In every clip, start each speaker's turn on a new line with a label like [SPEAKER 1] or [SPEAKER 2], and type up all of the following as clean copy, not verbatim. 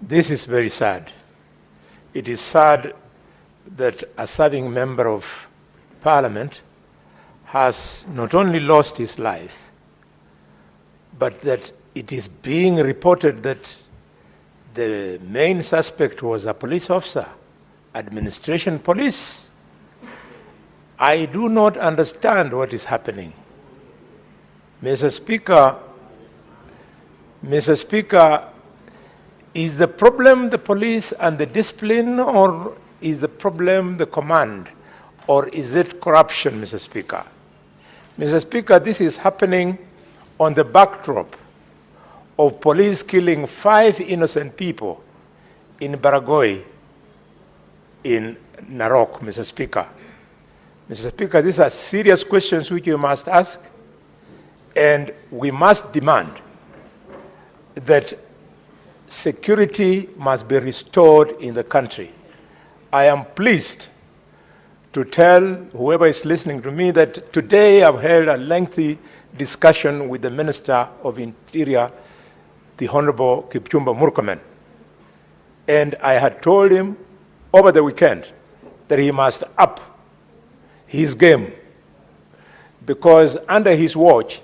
[SPEAKER 1] This is very sad. It is sad that a serving member of parliament has not only lost his life, but that it is being reported that the main suspect was a police officer, administration police. I do not understand what is happening. Mr. Speaker, is the problem the police and the discipline, or is the problem the command, or is it corruption, Mr. Speaker? Mr. Speaker, this is happening on the backdrop of police killing 5 innocent people in Baragoi, in Narok, Mr. Speaker. Mr. Speaker, these are serious questions which you must ask, and we must demand that security must be restored in the country. I am pleased to tell whoever is listening to me that today I've held a lengthy discussion with the Minister of Interior, the Honorable Kipchumba Murkomen. And I had told him over the weekend that he must up his game, because under his watch,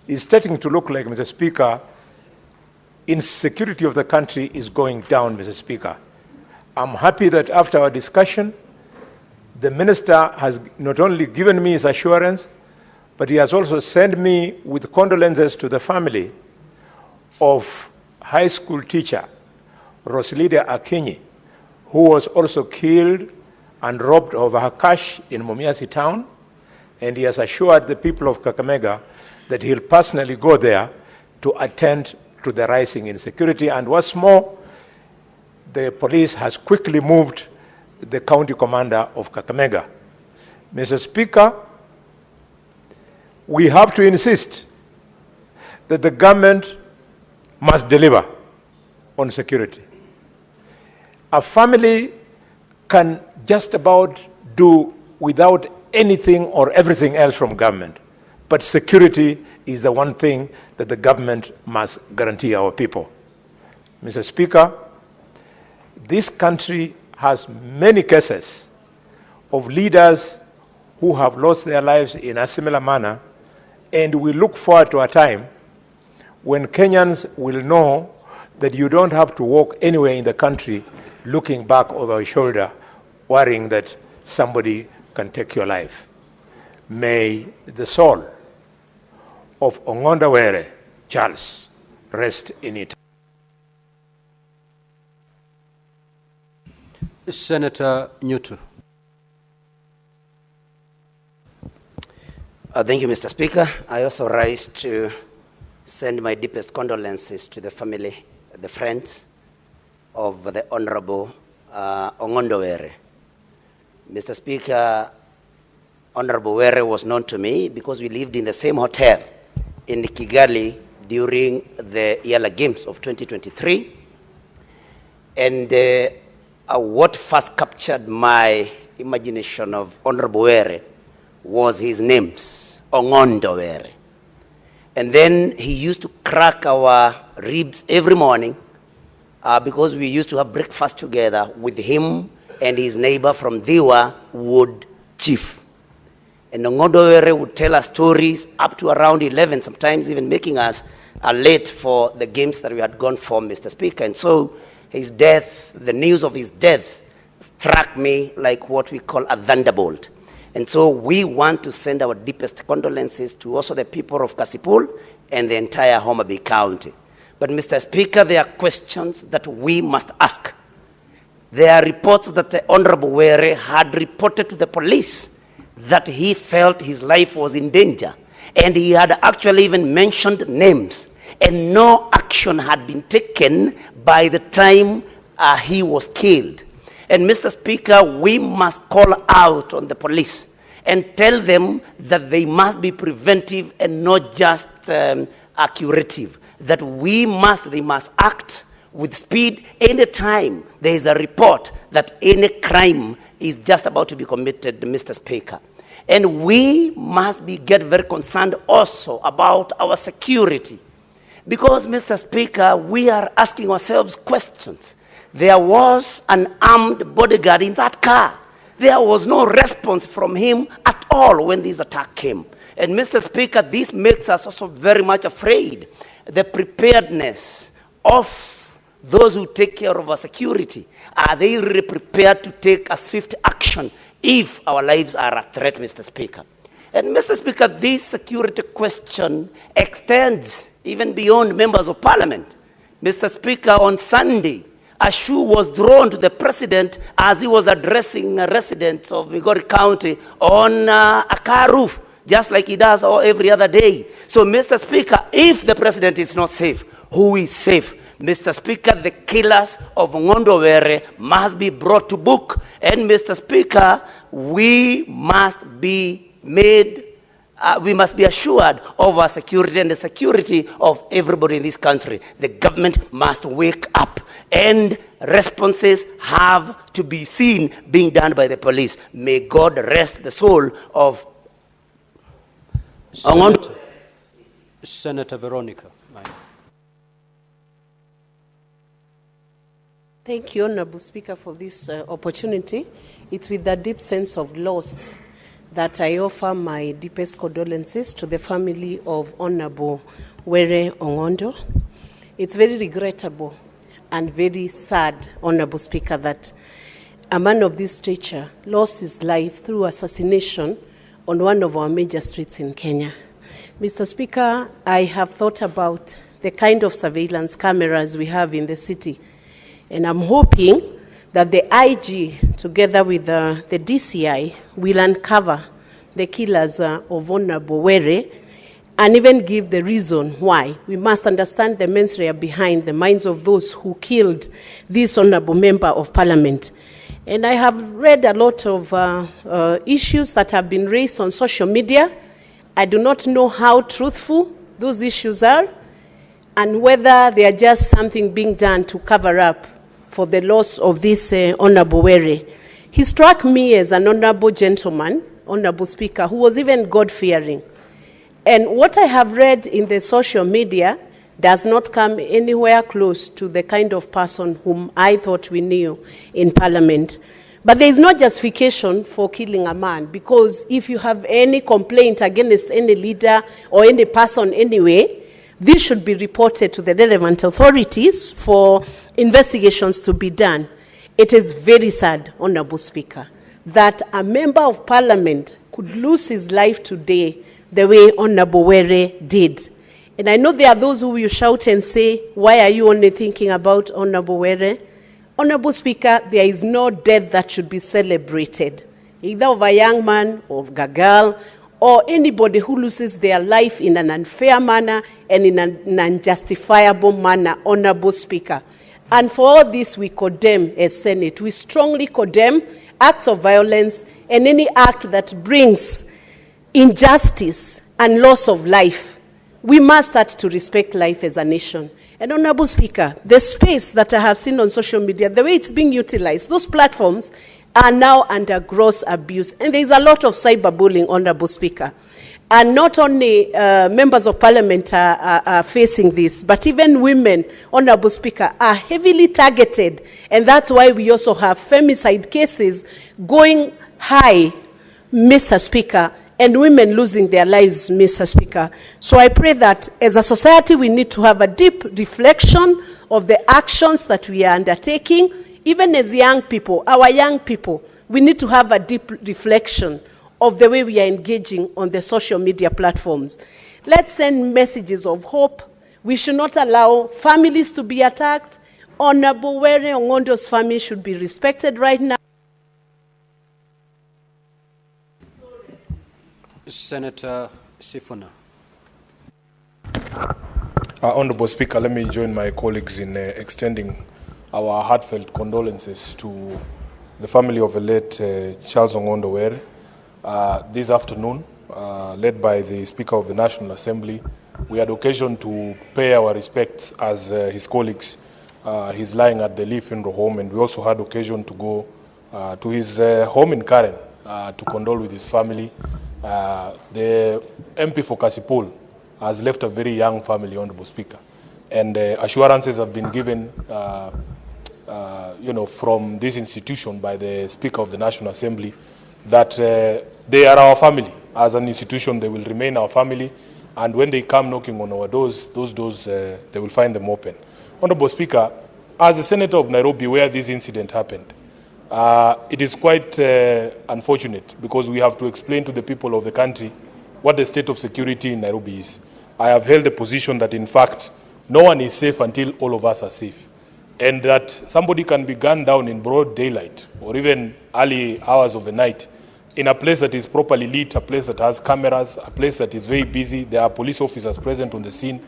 [SPEAKER 1] it's starting to look like, Mr. Speaker, insecurity of the country is going down, Mr. Speaker. I'm happy that after our discussion, the minister has not only given me his assurance, but he has also sent me with condolences to the family of high school teacher Rosalida Akinyi, who was also killed and robbed of her cash in Mumias town. And he has assured the people of Kakamega that he'll personally go there to attend to the rising insecurity. And what's more, the police has quickly moved the county commander of Kakamega. Mr. Speaker, we have to insist that the government must deliver on security. A family can just about do without anything or everything else from government, but security is the one thing that the government must guarantee our people. Mr. Speaker, this country has many cases of leaders who have lost their lives in a similar manner, and we look forward to a time when Kenyans will know that you don't have to walk anywhere in the country looking back over your shoulder, worrying that somebody can take your life. May the soul of Ongondawere Charles rest in it.
[SPEAKER 2] Senator Nyutu.
[SPEAKER 3] Thank you, Mr. Speaker. I also rise to send my deepest condolences to the family, the friends of the Honorable Ongondawere. Mr. Speaker, Honorable Were was known to me because we lived in the same hotel in Kigali during the Yala Games of 2023. And what first captured my imagination of Honorable Were was his names, Ongondawere. And then he used to crack our ribs every morning because we used to have breakfast together with him and his neighbor from Dhiwa Wood Chief. And Ongondawere would tell us stories up to around 11, sometimes even making us late for the games that we had gone for, Mr. Speaker. And so his death, the news of his death, struck me like what we call a thunderbolt. And so we want to send our deepest condolences to also the people of Kasipul and the entire Homa Bay County. But Mr. Speaker, there are questions that we must ask. There are reports that the Honorable Were had reported to the police that he felt his life was in danger. And he had actually even mentioned names. And no action had been taken by the time he was killed. And Mr. Speaker, we must call out on the police and tell them that they must be preventive and not just curative. That they must act with speed anytime there is a report that any crime is just about to be committed, Mr. Speaker. And we must get very concerned also about our security. Because, Mr. Speaker, we are asking ourselves questions. There was an armed bodyguard in that car. There was no response from him at all when this attack came. And Mr. Speaker, this makes us also very much afraid. The preparedness of those who take care of our security, are they really prepared to take a swift action if our lives are at threat, Mr. Speaker? And Mr. Speaker, this security question extends even beyond members of parliament. Mr. Speaker, on Sunday, a shoe was thrown to the president as he was addressing residents of Migori County on a car roof, just like he does every other day. So, Mr. Speaker, if the president is not safe, who is safe? Mr. Speaker, the killers of Ngondowere must be brought to book. And Mr. Speaker, we must be assured of our security and the security of everybody in this country. The government must wake up, and responses have to be seen being done by the police. May God rest the soul of
[SPEAKER 2] Senator Veronica.
[SPEAKER 4] Thank you, Honorable Speaker, for this opportunity. It's with a deep sense of loss that I offer my deepest condolences to the family of Honorable Were Ongondo. It's very regrettable and very sad, Honorable Speaker, that a man of this stature lost his life through assassination on one of our major streets in Kenya. Mr. Speaker, I have thought about the kind of surveillance cameras we have in the city, and I'm hoping that the IG, together with the DCI, will uncover the killers of Honorable Were and even give the reason why. We must understand the mens rea behind the minds of those who killed this Honorable Member of Parliament. And I have read a lot of issues that have been raised on social media. I do not know how truthful those issues are and whether they are just something being done to cover up for the loss of this Honorable Were. He struck me as an honorable gentleman, Honorable Speaker, who was even God-fearing. And what I have read in the social media does not come anywhere close to the kind of person whom I thought we knew in Parliament. But there is no justification for killing a man, because if you have any complaint against any leader or any person anyway, this should be reported to the relevant authorities for investigations to be done. It is very sad, Honorable Speaker, that a member of Parliament could lose his life today the way Honorable Were did. And I know there are those who will shout and say, why are you only thinking about Honorable Were? Honorable Speaker, there is no death that should be celebrated, either of a young man or of a girl, or anybody who loses their life in an unfair manner and in an unjustifiable manner, Honorable Speaker. And for all this, we condemn as Senate. We strongly condemn acts of violence and any act that brings injustice and loss of life. We must start to respect life as a nation. And Honorable Speaker, the space that I have seen on social media, the way it's being utilized, those platforms are now under gross abuse. And there's a lot of cyberbullying, Honorable Speaker. And not only members of Parliament are facing this, but even women, Honorable Speaker, are heavily targeted. And that's why we also have femicide cases going high, Mr. Speaker, and women losing their lives, Mr. Speaker. So I pray that as a society, we need to have a deep reflection of the actions that we are undertaking. Even as young people, our young people, we need to have a deep reflection of the way we are engaging on the social media platforms. Let's send messages of hope. We should not allow families to be attacked. Honorable Were Ongondo's family should be respected right now.
[SPEAKER 2] Senator Sifuna.
[SPEAKER 5] Honorable Speaker, let me join my colleagues in extending our heartfelt condolences to the family of the late Charles Ongondo Were. This afternoon, led by the Speaker of the National Assembly, we had occasion to pay our respects as his colleagues. He's lying at the Lee Funeral Home, and we also had occasion to go to his home in Karen to condole with his family. The MP for Kasipul has left a very young family, Honorable Speaker, and assurances have been given from this institution by the Speaker of the National Assembly, that they are our family. As an institution, they will remain our family. And when they come knocking on our doors, those doors, they will find them open. Honorable Speaker, as a senator of Nairobi, where this incident happened, it is quite unfortunate because we have to explain to the people of the country what the state of security in Nairobi is. I have held the position that, in fact, no one is safe until all of us are safe. And that somebody can be gunned down in broad daylight or even early hours of the night in a place that is properly lit, a place that has cameras, a place that is very busy, there are police officers present on the scene.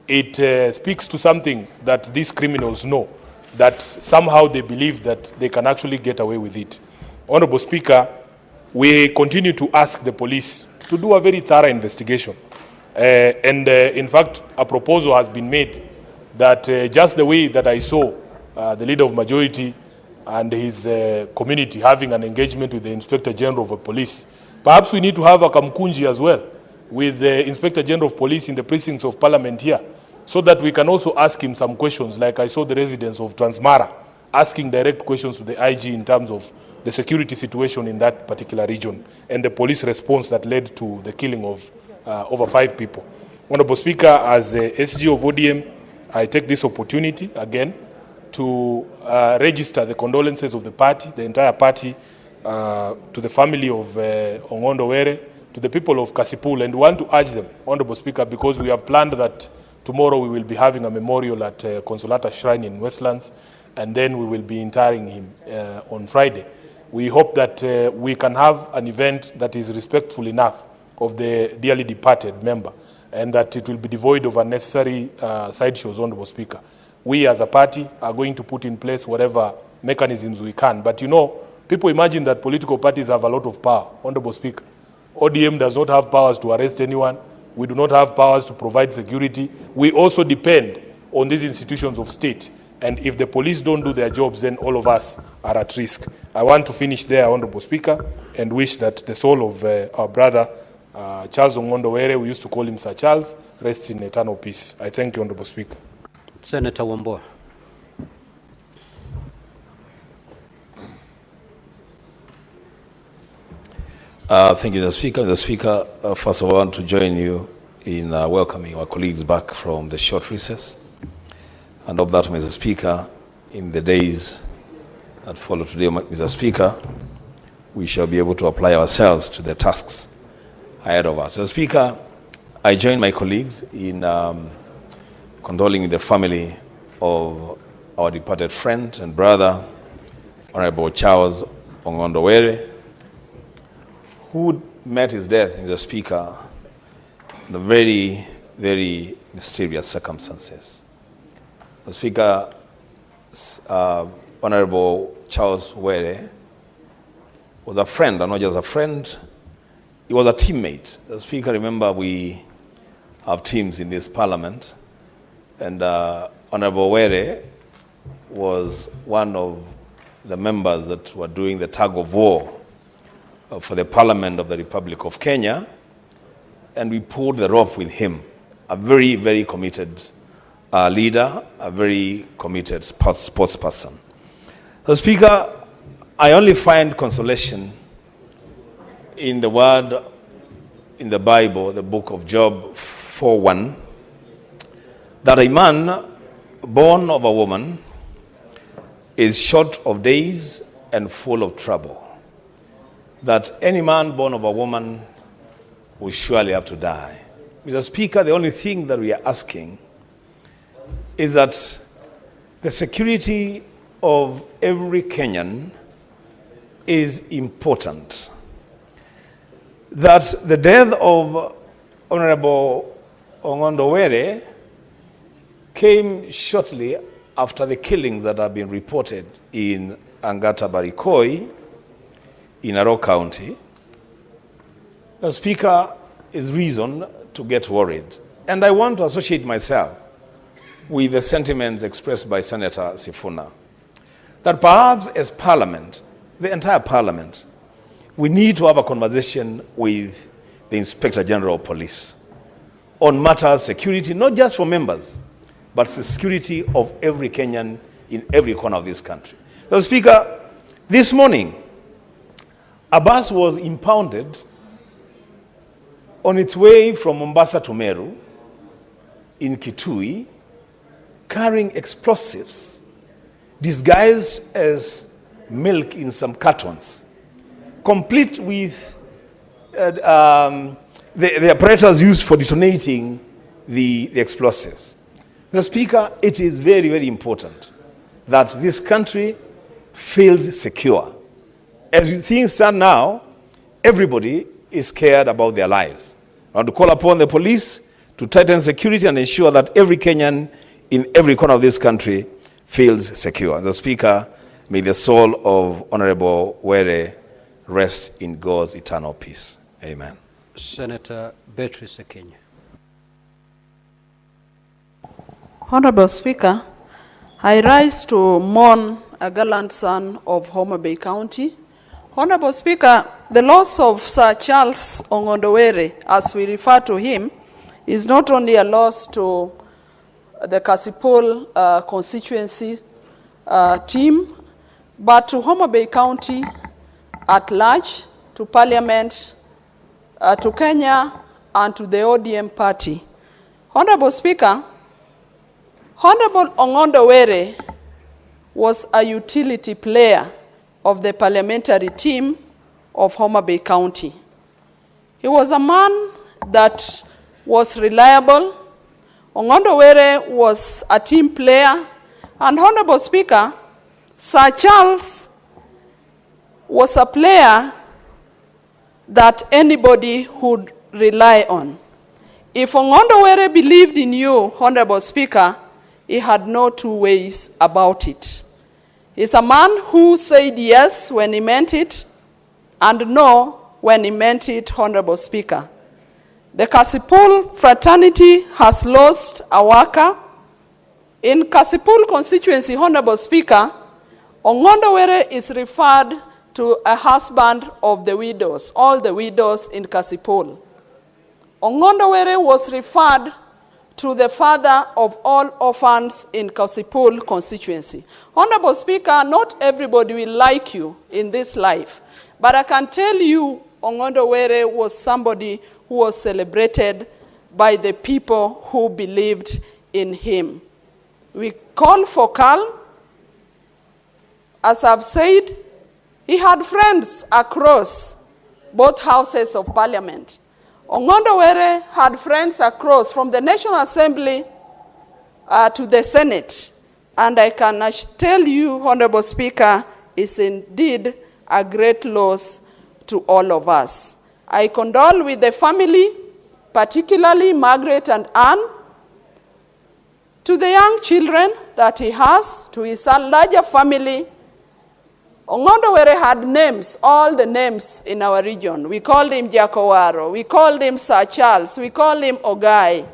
[SPEAKER 5] It speaks to something that these criminals know, that somehow they believe that they can actually get away with it. Honorable Speaker, we continue to ask the police to do a very thorough investigation. In fact, a proposal has been made that just the way that I saw the leader of majority and his community having an engagement with the Inspector General of Police, perhaps we need to have a kamkunji as well with the Inspector General of Police in the precincts of Parliament here, so that we can also ask him some questions, like I saw the residents of Transmara asking direct questions to the IG in terms of the security situation in that particular region and the police response that led to the killing of over 5 people. Honorable Speaker, as SG of ODM, I take this opportunity again to register the condolences of the party, the entire party, to the family of Ongondo Were, to the people of Kasipul, and want to urge them, Honorable Speaker, because we have planned that tomorrow we will be having a memorial at Consolata Shrine in Westlands, and then we will be interring him on Friday. We hope that we can have an event that is respectful enough of the dearly departed member, and that it will be devoid of unnecessary sideshows, Honorable Speaker. We as a party are going to put in place whatever mechanisms we can. But people imagine that political parties have a lot of power, Honorable Speaker. ODM does not have powers to arrest anyone. We do not have powers to provide security. We also depend on these institutions of state. And if the police don't do their jobs, then all of us are at risk. I want to finish there, Honorable Speaker, and wish that the soul of our brother, Charles Ongondo Were, we used to call him Sir Charles, rests in eternal peace. I thank you, Honorable Speaker.
[SPEAKER 2] Senator Wambua.
[SPEAKER 6] Thank you, the Speaker. The Speaker, first of all, I want to join you in welcoming our colleagues back from the short recess. And hope that, Mr. Speaker, in the days that follow today, Mr. Speaker, we shall be able to apply ourselves to the tasks ahead of us. Mr. Speaker, I join my colleagues in condoling the family of our departed friend and brother, Honorable Charles Ongondo Were, who met his death, Mr. Speaker, in the very, very mysterious circumstances. The Speaker, Honorable Charles Were was a friend, and not just a friend, he was a teammate. The Speaker, remember, we have teams in this parliament, and Honorable Were was one of the members that were doing the tug of war for the Parliament of the Republic of Kenya, and we pulled the rope with him, a very, very committed leader, a very committed sports person. So, Speaker, I only find consolation in the word in the Bible, the book of Job 4:1, that a man born of a woman is short of days and full of trouble. That any man born of a woman will surely have to die. Mr. Speaker, the only thing that we are asking is that the security of every Kenyan is important. That the death of Honorable Ongondo Were came shortly after the killings that have been reported in Angata Barikoi, in Narok County. The Speaker is reason to get worried. And I want to associate myself with the sentiments expressed by Senator Sifuna, that perhaps as Parliament, the entire Parliament, we need to have a conversation with the Inspector General of Police on matters security, not just for members, but the security of every Kenyan in every corner of this country. So, Speaker, this morning, a bus was impounded on its way from Mombasa to Meru in Kitui, carrying explosives disguised as milk in some cartons, complete with the apparatus used for detonating the explosives. Mr. Speaker, it is very, very important that this country feels secure. As things stand now, everybody is scared about their lives. I want to call upon the police to tighten security and ensure that every Kenyan in every corner of this country feels secure. Mr. Speaker, may the soul of Honorable Were rest in God's eternal peace. Amen.
[SPEAKER 2] Senator Beatrice Kenya.
[SPEAKER 7] Honorable Speaker, I rise to mourn a gallant son of Homabay County. Honorable Speaker, the loss of Sir Charles Ongondowere, as we refer to him, is not only a loss to the Kasipul constituency team, but to Homabay County at large, to Parliament, to Kenya, and to the ODM party. Honorable Speaker, Honorable Ongondowere was a utility player of the parliamentary team of Homabay County. He was a man that was reliable. Ongondowere was a team player. And Honorable Speaker, Sir Charles was a player that anybody would rely on. If Ongondowere believed in you, Honorable Speaker, he had no two ways about it. He's a man who said yes when he meant it and no when he meant it, Honorable Speaker. The Kasipul fraternity has lost a worker. In Kasipul constituency, Honorable Speaker, Ongondowere is referred to a husband of the widows, all the widows in Kasipul. Ongondowere was referred to the father of all orphans in Kasipul constituency. Honorable Speaker, not everybody will like you in this life, but I can tell you Ongondowere was somebody who was celebrated by the people who believed in him. We call for calm. As I've said, he had friends across both houses of parliament. Ongondowere had friends across from the National Assembly to the Senate. And I can tell you, Honorable Speaker, is indeed a great loss to all of us. I condole with the family, particularly Margaret and Anne, to the young children that he has, to his larger family. Ongondowere had names, all the names in our region. We called him Jakowaro, we called him Sir Charles, we called him Ogai.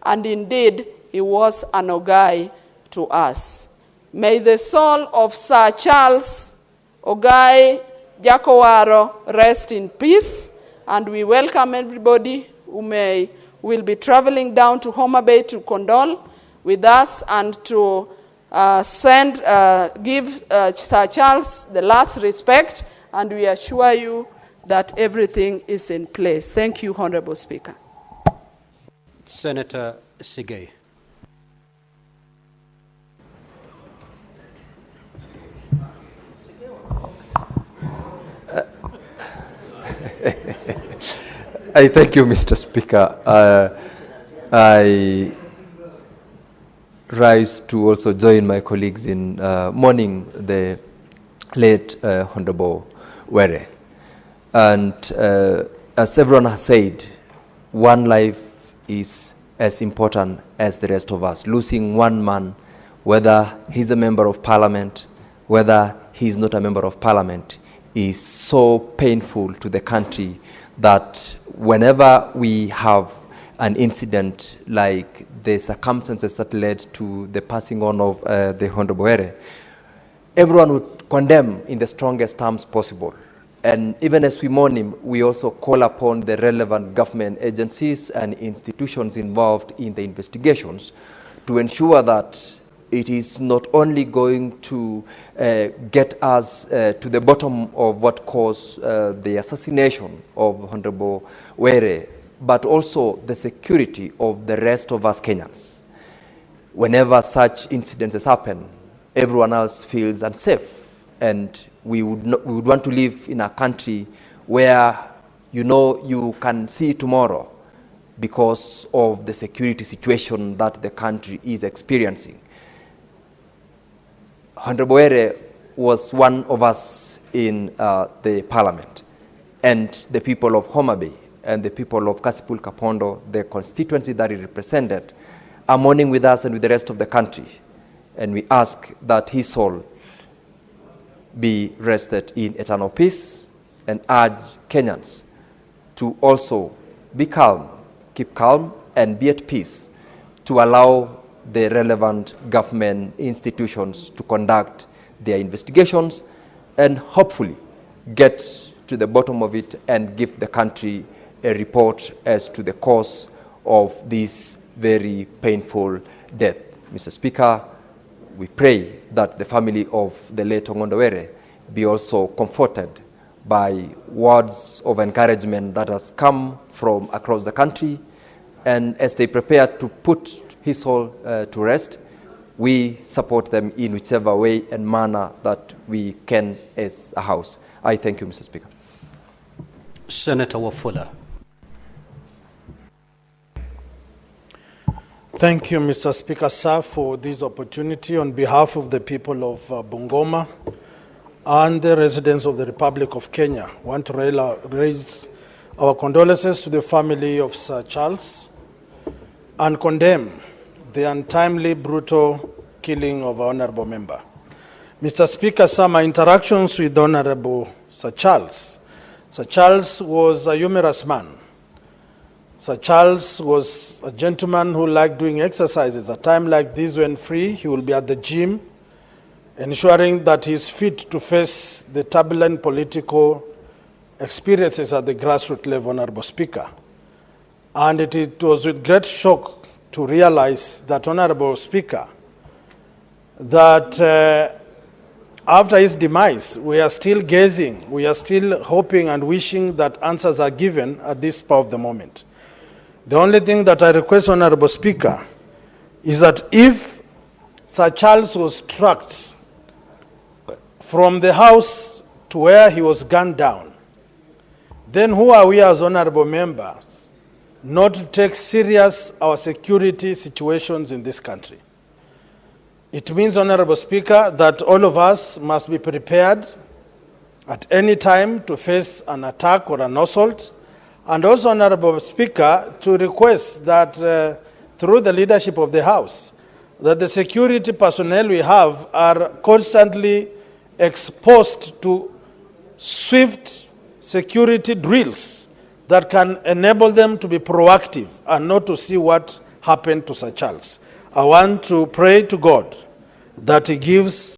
[SPEAKER 7] And indeed, he was an Ogai to us. May the soul of Sir Charles Ogai Jakowaro rest in peace. And we welcome everybody who will be traveling down to Homabay to condole with us and to give Sir Charles the last respect, and we assure you that everything is in place. Thank you, Honorable Speaker.
[SPEAKER 2] Senator Sigei.
[SPEAKER 8] I thank you, Mr. Speaker. I rise to also join my colleagues in mourning the late Honorable Were. And as everyone has said, one life is as important as the rest of us. Losing one man, whether he's a member of parliament, whether he's not a member of parliament, is so painful to the country that whenever we have an incident like the circumstances that led to the passing on of the Honorable Were, everyone would condemn in the strongest terms possible. And even as we mourn him, we also call upon the relevant government agencies and institutions involved in the investigations to ensure that It is not only going to get us to the bottom of what caused the assassination of Honorable Were, but also the security of the rest of us Kenyans. Whenever such incidences happen, everyone else feels unsafe, and we would want to live in a country where you can see tomorrow because of the security situation that the country is experiencing. Honorable Were was one of us in the parliament, and the people of Homa Bay and the people of Kasipul Kapondo, the constituency that he represented, are mourning with us and with the rest of the country. And we ask that his soul be rested in eternal peace, and urge Kenyans to also be calm, keep calm, and be at peace to allow the relevant government institutions to conduct their investigations and hopefully get to the bottom of it and give the country a report as to the cause of this very painful death. Mr. Speaker, we pray that the family of the late Ongondo Were be also comforted by words of encouragement that has come from across the country, and as they prepare to put his soul to rest, we support them in whichever way and manner that we can as a House. I thank you, Mr. Speaker.
[SPEAKER 2] Senator Wafula.
[SPEAKER 9] Thank you, Mr. Speaker, sir, for this opportunity. On behalf of the people of Bungoma and the residents of the Republic of Kenya, I want to raise our condolences to the family of Sir Charles and condemn the untimely, brutal killing of our honorable member. Mr. Speaker, sir, my interactions with Honorable Sir Charles was a humorous man. Sir Charles was a gentleman who liked doing exercises. At a time like this, when free, he will be at the gym, ensuring that he is fit to face the turbulent political experiences at the grassroots level, Honorable Speaker. And it was with great shock to realize that, Honorable Speaker, that after his demise, we are still gazing, we are still hoping and wishing that answers are given at this spur of the moment. The only thing that I request, Honorable Speaker, is that if Sir Charles was tracked from the house to where he was gunned down, then who are we as honorable members not to take serious our security situations in this country? It means, Honorable Speaker, that all of us must be prepared at any time to face an attack or an assault. And also, Honorable Speaker, to request that through the leadership of the House, that the security personnel we have are constantly exposed to swift security drills that can enable them to be proactive and not to see what happened to Sir Charles. I want to pray to God that He gives